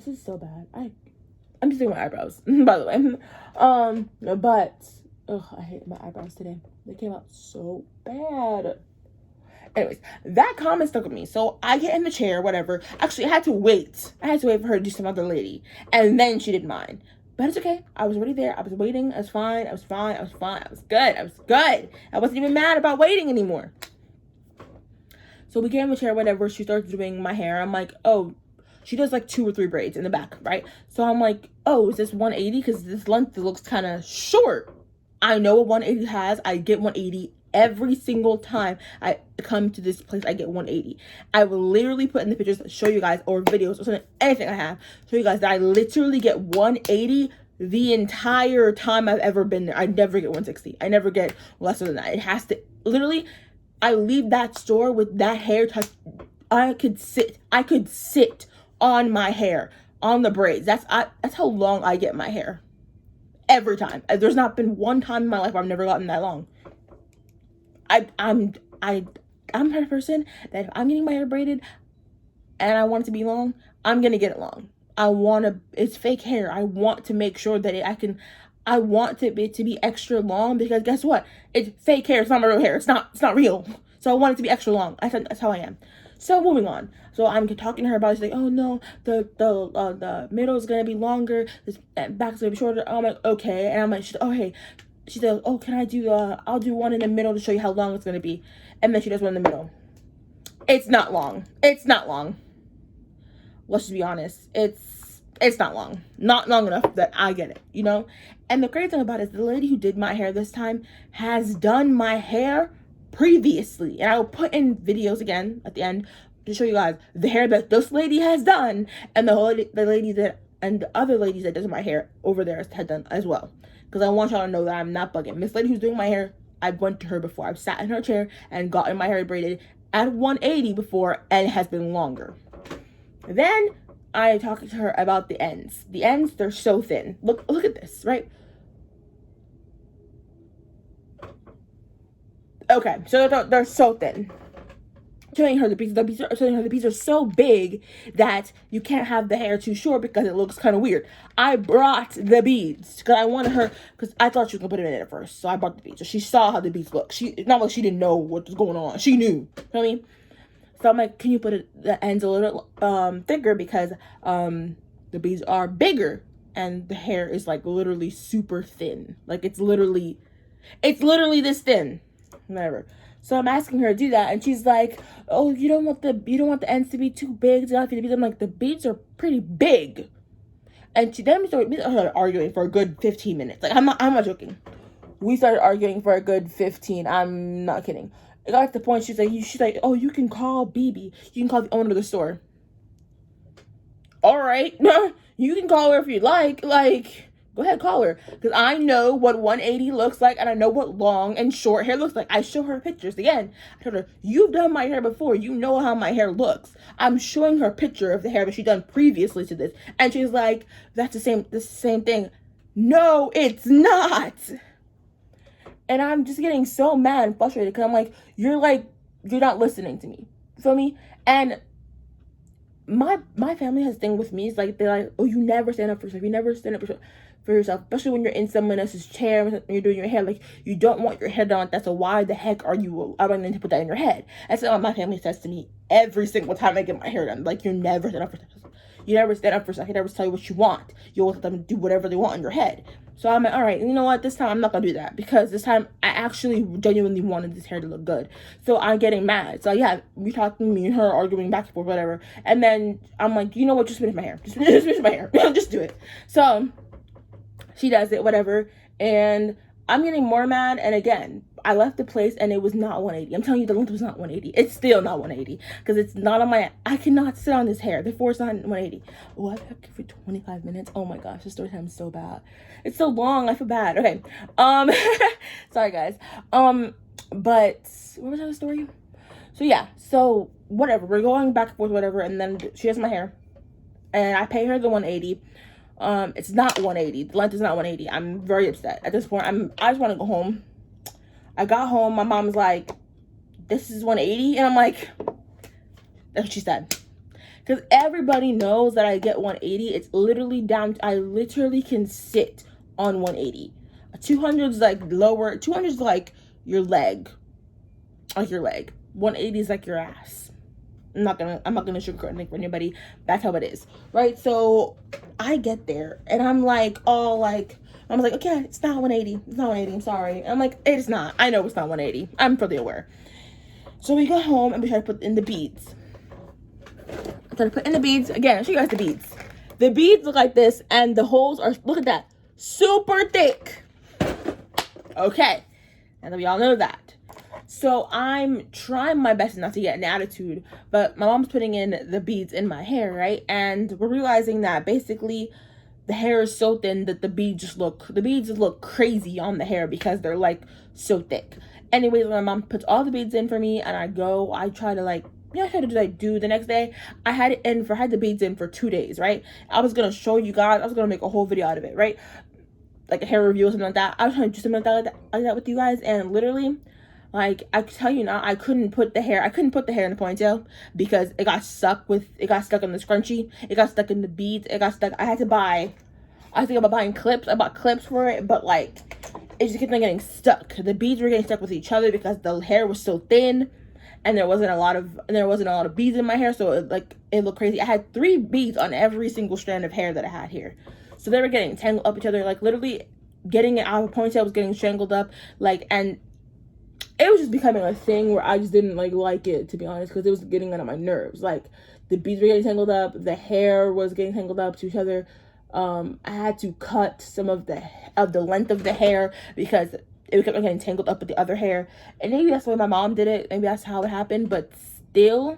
is so bad. I'm just doing my eyebrows, by the way. But I hate my eyebrows today. They came out so bad. Anyways, that comment stuck with me. So I get in the chair, whatever. Actually, I had to wait. I had to wait for her to do some other lady. And then she did mine. But it's okay. I was already there. I was waiting. I was fine. I was fine. I was fine. I was good. I was good. I wasn't even mad about waiting anymore. So we get in the chair, whatever. She starts doing my hair. I'm like, oh, she does like 2 or 3 braids in the back, right? So I'm like, oh, is this 180? Because this length looks kind of short. I know what 180 has. I get 180 every single time I come to this place. I get 180. I will literally put in the pictures, show you guys, or videos, or something, anything I have, show you guys that I literally get 180 the entire time I've ever been there. I never get 160. I never get lesser than that. It has to, literally, I leave that store with that hair touch. I could sit on my hair, on the braids. That's how long I get my hair. Every time. There's not been one time in my life where I've never gotten that long. I'm the type of person that if I'm getting my hair braided and I want it to be long, I'm gonna get it long. It's fake hair. I want to make sure that I want it to be extra long, because guess what? It's fake hair. It's not my real hair. It's not real. So I want it to be extra long. That's how I am. So moving on. So I'm talking to her about it. She's like, oh no, the middle is gonna be longer. This back's gonna be shorter. I'm like, okay. And I'm like, she says, oh, can I do I'll do one in the middle to show you how long it's gonna be. And then she does one in the middle. It's not long. It's not long. Let's just be honest. It's not long. Not long enough that I get it, you know? And the crazy thing about it is the lady who did my hair this time has done my hair previously. And I will put in videos again at the end to show you guys the hair that this lady has done, and the other ladies that does my hair over there had done as well. Because I want y'all to know that I'm not bugging. This lady who's doing my hair, I've went to her before. I've sat in her chair and gotten my hair braided at 180 before, and it has been longer. Then I talked to her about the ends. The ends, they're so thin. Look at this, right? Okay, so they're so thin. Showing her the beads are so big that you can't have the hair too short because it looks kind of weird. I brought the beads because I wanted her, because I thought she was gonna put it in at first. So I brought the beads. So she saw how the beads look. It's not like she didn't know what was going on. She knew. You know what I mean? So I'm like, can you put the ends a little thicker, because the beads are bigger and the hair is like literally super thin. Like it's literally this thin. Whatever. So I'm asking her to do that, and she's like, "Oh, you don't want the ends to be too big. I'm like, the beads are pretty big." And we started arguing for a good 15 minutes. Like I'm not joking. We started arguing for a good 15. I'm not kidding. It got to the point she's like, "Oh, you can call BB. You can call the owner of the store." All right, you can call her if you like. Like, go ahead, call her. Because I know what 180 looks like, and I know what long and short hair looks like. I show her pictures. Again, I told her, you've done my hair before. You know how my hair looks. I'm showing her a picture of the hair that she's done previously to this. And she's like, that's the same thing. No, it's not. And I'm just getting so mad and frustrated because I'm like, you're not listening to me. You feel me? And my family has a thing with me. It's like, they're like, oh, you never stand up for yourself. You never stand up for yourself, especially when you're in someone else's chair and you're doing your hair. Like, you don't want your hair done like that, so why the heck are you allowing to put that in your head? That's what my family says to me every single time I get my hair done. Like, you never stand up for yourself. You never stand up for yourself. You never tell you what you want. You always let them do whatever they want in your head. So I'm like, all right, you know what? This time I'm not gonna do that, because this time I actually genuinely wanted this hair to look good. So I'm getting mad. So yeah, me and her arguing back and forth, whatever. And then I'm like, you know what? Just finish my hair. Just finish my hair. Just do it. So she does it, whatever. And I'm getting more mad. And again, I left the place and it was not 180. I'm telling you, the length was not 180. It's still not 180 because it's not on I cannot sit on this hair. Therefore, it's not 180. Oh, I've had for 25 minutes. Oh my gosh, the story time is so bad. It's so long. I feel bad. Okay. Sorry guys. But what was that story? So yeah. So whatever. We're going back and forth, whatever. And then she has my hair, and I pay her the 180. It's not 180. The length is not 180. I'm very upset at this point. I just want to go home. I got home. My mom's like, this is 180. And I'm like, that's what she said. because everybody knows that I get 180. It's literally down. I literally can sit on 180. 200 is like lower. 200 is like your leg, like your leg. 180 is like your ass. I'm not gonna sugarcoat anything for anybody. That's how it is, right? So I get there and I'm like, all like, I was like, okay, it's not 180. It's not 180. I'm sorry. And I'm like, it's not. I know it's not 180. I'm fully aware. So we go home and we try to put in the beads. Try to put in the beads again. I'll show you guys the beads. The beads look like this, and the holes are, look at that, super thick. Okay, and we all know that. So I'm trying my best not to get an attitude, but my mom's putting in the beads in my hair, right? And we're realizing that basically the hair is so thin that the beads just look crazy on the hair because they're like so thick. Anyways, my mom puts all the beads in for me, and I try to like, I tried to do the next day. I had the beads in for 2 days, right? I was gonna show you guys, I was gonna make a whole video out of it, right? Like a hair review or something like that. I was trying to do something like that with you guys, and literally, like, I can tell you now, I couldn't put the hair in the ponytail because it got stuck in the scrunchie. It got stuck in the beads. It got stuck. I think about buying clips. I bought clips for it, but like, it just kept on getting stuck. The beads were getting stuck with each other because the hair was so thin, and there wasn't a lot of beads in my hair, so it looked crazy. I had 3 beads on every single strand of hair that I had here, so they were getting tangled up each other. Like, literally, getting it out of a ponytail was getting strangled up. Like, and it was just becoming a thing where I just didn't like it, to be honest, because it was getting on my nerves. Like, the beads were getting tangled up, the hair was getting tangled up to each other. I had to cut some of the length of the hair because it kept getting tangled up with the other hair. And maybe that's why my mom did it. Maybe that's how it happened. But still,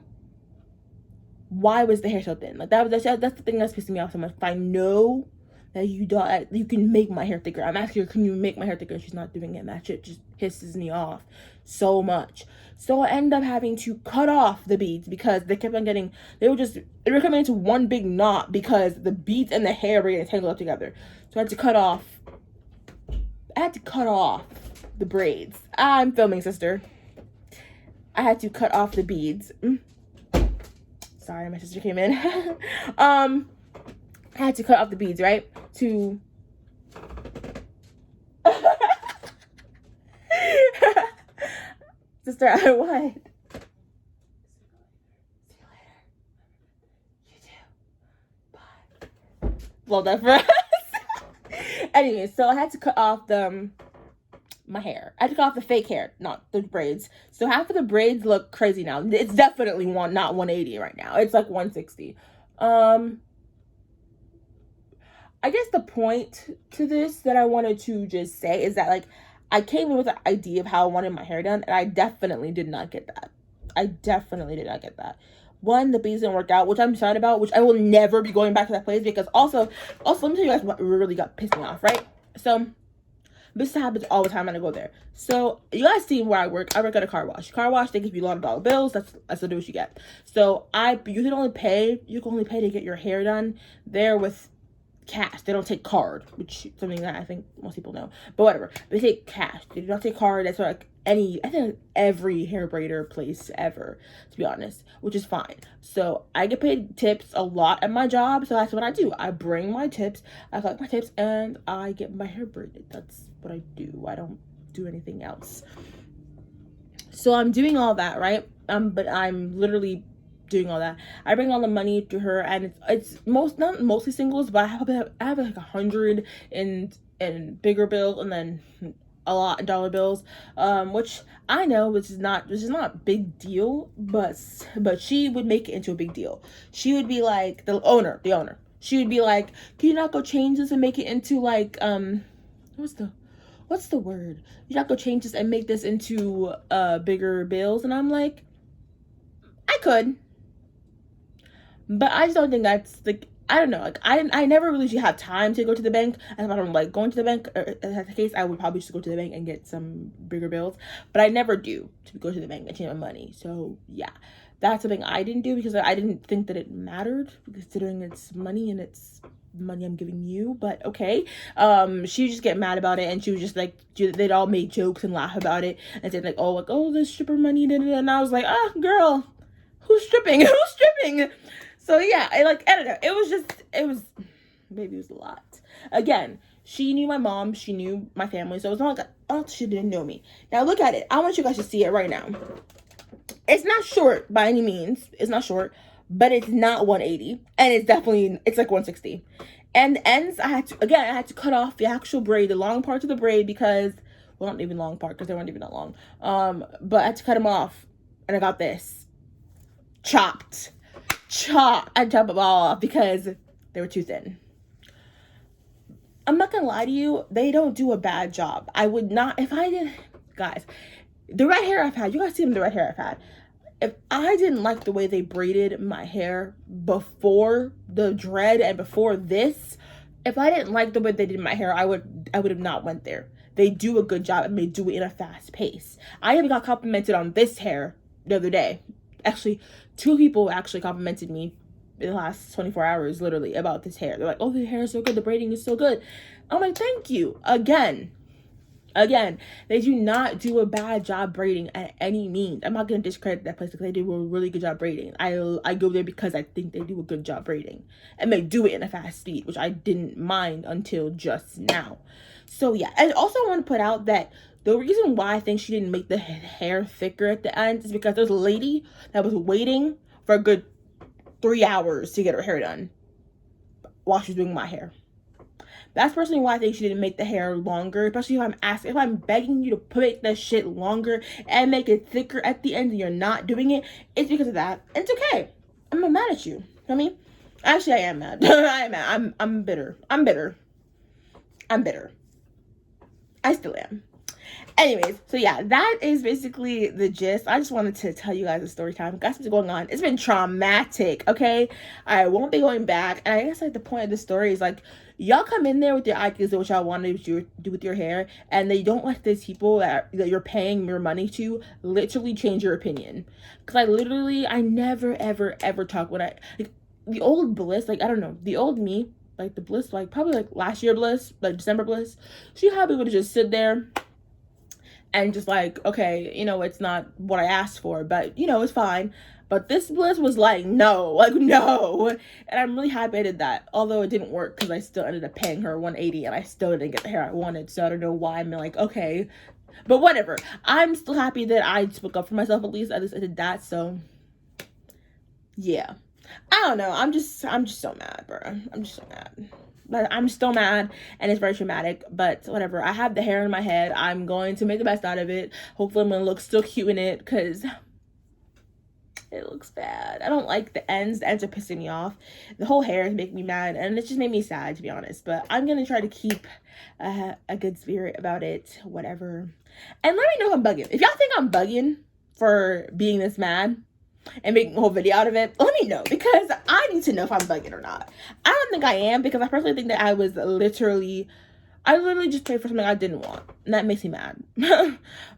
why was the hair so thin? Like, that's the thing that's pissing me off so much. If I know that you can make my hair thicker, I'm asking her, can you make my hair thicker? She's not doing it. And that shit just pisses me off so much. So I ended up having to cut off the beads because they were coming into one big knot because the beads and the hair were getting tangled up together. So I had to cut off the braids. I'm filming, sister. I had to cut off the beads. Sorry, my sister came in. I had to cut off the beads, right? Sister, I what? See you later. You too. Bye. Well done for us. Anyway, so I had to cut off my hair. I had to cut off the fake hair, not the braids. So half of the braids look crazy now. It's definitely not 180 right now. It's like 160. I guess the point to this that I wanted to just say is that, like, I came in with the idea of how I wanted my hair done, and I definitely did not get that. One, the beads didn't work out, which I'm sad about, which I will never be going back to that place, because also let me tell you guys what really got pissed me off, right? So this happens all the time when I go there. So you guys see where I work. I work at a car wash. They give you a lot of dollar bills. That's the what you get. So you can only pay to get your hair done there with cash. They don't take card, which is something that I think most people know, but whatever. They take cash. They do not take card. That's like I think every hair braider place ever, to be honest, which is fine. So I get paid tips a lot at my job, so that's what I do. I bring my tips, I collect my tips, and I get my hair braided. That's what I do. I don't do anything else. So I'm doing all that, right? But I'm literally doing all that. I bring all the money to her, and it's not mostly singles, but I have like 100 in bigger bills, and then a lot in dollar bills, which I know which is not big deal, but she would make it into a big deal. She would be like the owner. She would be like, can you not go change this and make it into like what's the word? You not go change this and make this into bigger bills, and I'm like, I could. But I just don't think that's, like, I don't know. Like, I never really have time to go to the bank. As if I don't like going to the bank, or if that's the case, I would probably just go to the bank and get some bigger bills. But I never do to go to the bank and change my money. So, yeah. That's something I didn't do because I didn't think that it mattered, considering it's money and it's money I'm giving you. But okay. She would just get mad about it, and she was just like, they'd all make jokes and laugh about it and say like, oh, the stripper money, and I was like, girl, who's stripping? So yeah, I don't know. Maybe it was a lot. Again, she knew my mom, she knew my family, so it's not like, oh, she didn't know me. Now look at it. I want you guys to see it right now. It's not short by any means. It's not short, but it's not 180, and it's like 160. And the ends, I had to cut off the actual braid, the long parts of the braid, because, well, not even long part, because they weren't even that long. But I had to cut them off, and I got this chopped. I had to chop them all off because they were too thin. I'm not gonna lie to you, they don't do a bad job. I would not, if I did, guys, the red hair I've had, you guys see the red hair I've had. If I didn't like the way they braided my hair before the dread and before this, if I didn't like the way they did my hair, I would have not went there. They do a good job, and they do it in a fast pace. I even got complimented on this hair the other day. Actually, 2 people actually complimented me in the last 24 hours, literally, about this hair. They're like, oh, the hair is so good, the braiding is so good. I'm like, thank you. Again, they do not do a bad job braiding at any means. I'm not going to discredit that place because they do a really good job braiding. I go there because I think they do a good job braiding. And they do it in a fast speed, which I didn't mind until just now. So, yeah. And also, I want to put out that the reason why I think she didn't make the hair thicker at the end is because there's a lady that was waiting for a good 3 hours to get her hair done while she was doing my hair. That's personally why I think she didn't make the hair longer, especially if I'm begging you to put that shit longer and make it thicker at the end and you're not doing it. It's because of that. It's okay. I'm not mad at you. I mean, actually, I am mad. I am mad. I'm bitter. I'm bitter. I still am. Anyways, so yeah, that is basically the gist. I just wanted to tell you guys a story time. Guys, what's going on? It's been traumatic, okay? I won't be going back. And I guess like the point of the story is like, y'all come in there with your ideas of what y'all want to do with your hair, and they don't let these people that you're paying your money to literally change your opinion. Because I never, ever, ever talk when like, the old Bliss, like, I don't know, the old me, like the Bliss, like probably like last year Bliss, like December Bliss, she probably would have just sit there and just like, okay, you know, it's not what I asked for, but, you know, it's fine. But this Bliss was like, no. And I'm really happy I did that. Although it didn't work because I still ended up paying her $180 and I still didn't get the hair I wanted. So I don't know why I'm like, okay. But whatever. I'm still happy that I spoke up for myself at least. At least I did that. So, yeah. I don't know. I'm just so mad, bro. I'm just so mad. But I'm still mad, and it's very traumatic, but whatever. I have the hair in my head. I'm going to make the best out of it. Hopefully I'm going to look still cute in it, because it looks bad. I don't like the ends. The ends are pissing me off. The whole hair is making me mad, and it just made me sad, to be honest. But I'm going to try to keep a good spirit about it, whatever. And let me know if I'm bugging. If y'all think I'm bugging for being this mad and making a whole video out of it, let me know, because I need to know if I'm bugging or not. I don't think I am, because I personally think that I literally just paid for something I didn't want, and that makes me mad.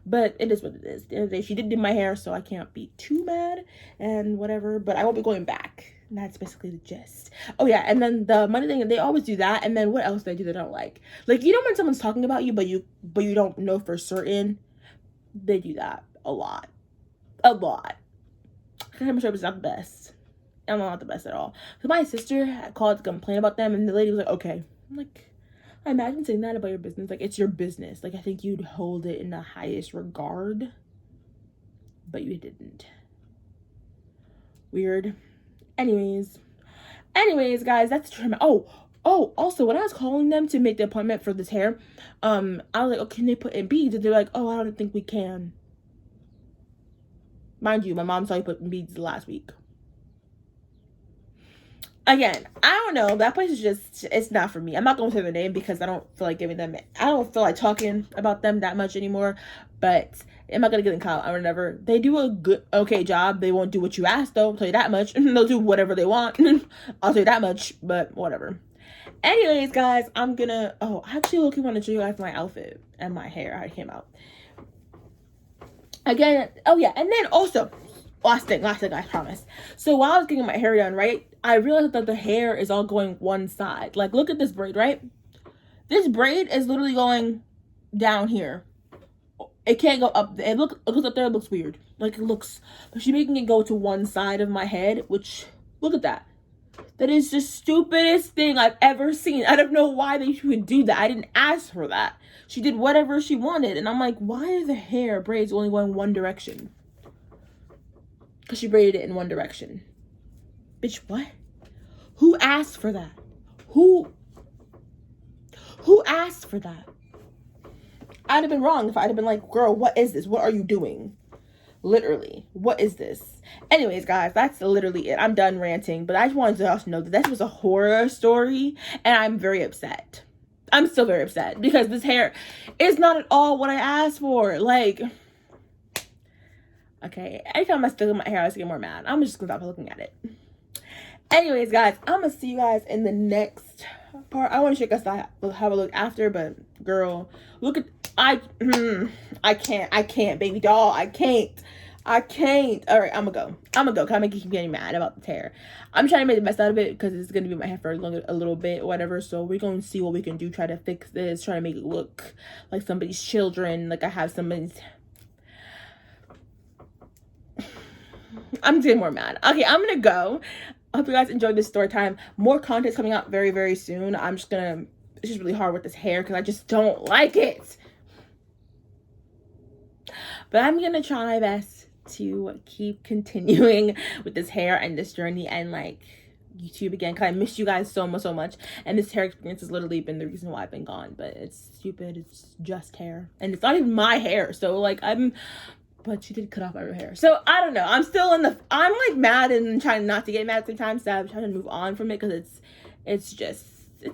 But it is what it is. The other day she did do my hair, so I can't be too mad and whatever, but I won't be going back. And that's basically the gist. Oh yeah, and then the money thing, they always do that. And then what else do they do that I don't like? Like, you know when someone's talking about you, but you don't know for certain? They do that a lot. Customer service is not the best. I'm not the best at all. So my sister had called to complain about them, and the lady was like, okay. I'm like, I imagine saying that about your business. Like, it's your business. Like, I think you'd hold it in the highest regard, but you didn't. Weird. Anyways, guys, that's true. Oh, also, when I was calling them to make the appointment for this hair, I was like, oh, can they put in beads? And they're like, oh, I don't think we can. Mind you, my mom saw you put in beads last week. Again, I don't know. That place is just, it's not for me. I'm not going to say the name because I don't feel like I don't feel like talking about them that much anymore. But I'm not going to get in caught or whatever. They do a okay job. They won't do what you ask, though. I'll tell you that much. They'll do whatever they want. I'll tell you that much, but whatever. Anyways, guys, I'm going to, I actually want to show you guys my outfit and my hair, how it came out. Again, oh yeah, and then also, last thing, I promise. So while I was getting my hair done, right, I realized that the hair is all going one side. Like, look at this braid, right? This braid is literally going down here. It can't go up. It goes up there. It looks weird. Like, it looks, but she's making it go to one side of my head, which, look at that. That is the stupidest thing I've ever seen. I don't know why they would do that. I didn't ask for that. She did whatever she wanted. And I'm like, why are the hair braids only going one direction? Because she braided it in one direction. Bitch, what? Who asked for that? Who asked for that? I'd have been wrong if I'd have been like, girl, what is this? What are you doing? Literally, what is this? Anyways, guys, that's literally it. I'm done ranting, but I just wanted to also know that this was a horror story, and I'm very upset. I'm still very upset because this hair is not at all what I asked for. Like, okay, anytime I stick in my hair, I just get more mad. I'm just gonna stop looking at it. Anyways, guys, I'm gonna see you guys in the next part. I want to show you guys that have a look after, but girl, look at I can't, baby doll. I can't. All right, I'm gonna go. Cause I'm keep getting mad about the hair. I'm trying to make the best out of it because it's gonna be my hair for a little bit, whatever. So we're gonna see what we can do. Try to fix this. Try to make it look like somebody's children. Like I have somebody's. I'm getting more mad. Okay, I'm gonna go. I hope you guys enjoyed this story time. More content coming out very, very soon. It's just really hard with this hair because I just don't like it. But I'm gonna try my best to keep continuing with this hair and this journey and like YouTube again, because I missed you guys so much, and this hair experience has literally been the reason why I've been gone. But it's stupid. It's just hair, and it's not even my hair. So like but she did cut off my hair. So I don't know. I'm like mad and trying not to get mad sometimes. So I'm trying to move on from it because it's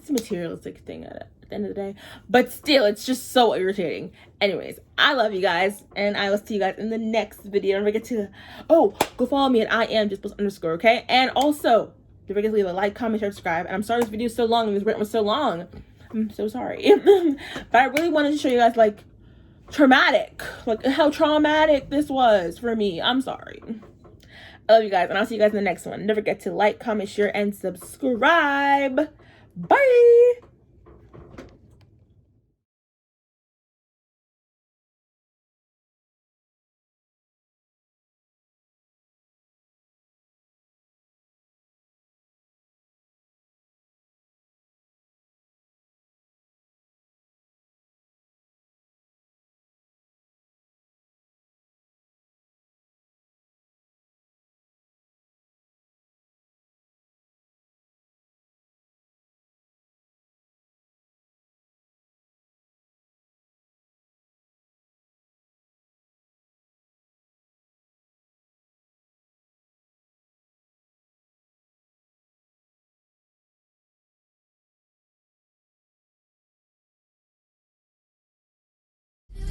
a materialistic thing at the end of the day. But still, it's just so irritating. Anyways, I love you guys, and I will see you guys in the next video. Don't forget to go follow me at @IamJustBliss_, okay? And also, don't forget to leave a like, comment, share, subscribe. And I'm sorry this video is so long and this rant was so long. I'm so sorry. But I really wanted to show you guys like how traumatic this was for me. I'm sorry. I love you guys, and I'll see you guys in the next one. Don't forget to like, comment, share, and subscribe. Bye.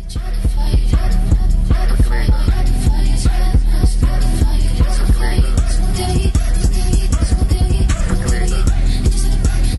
Try to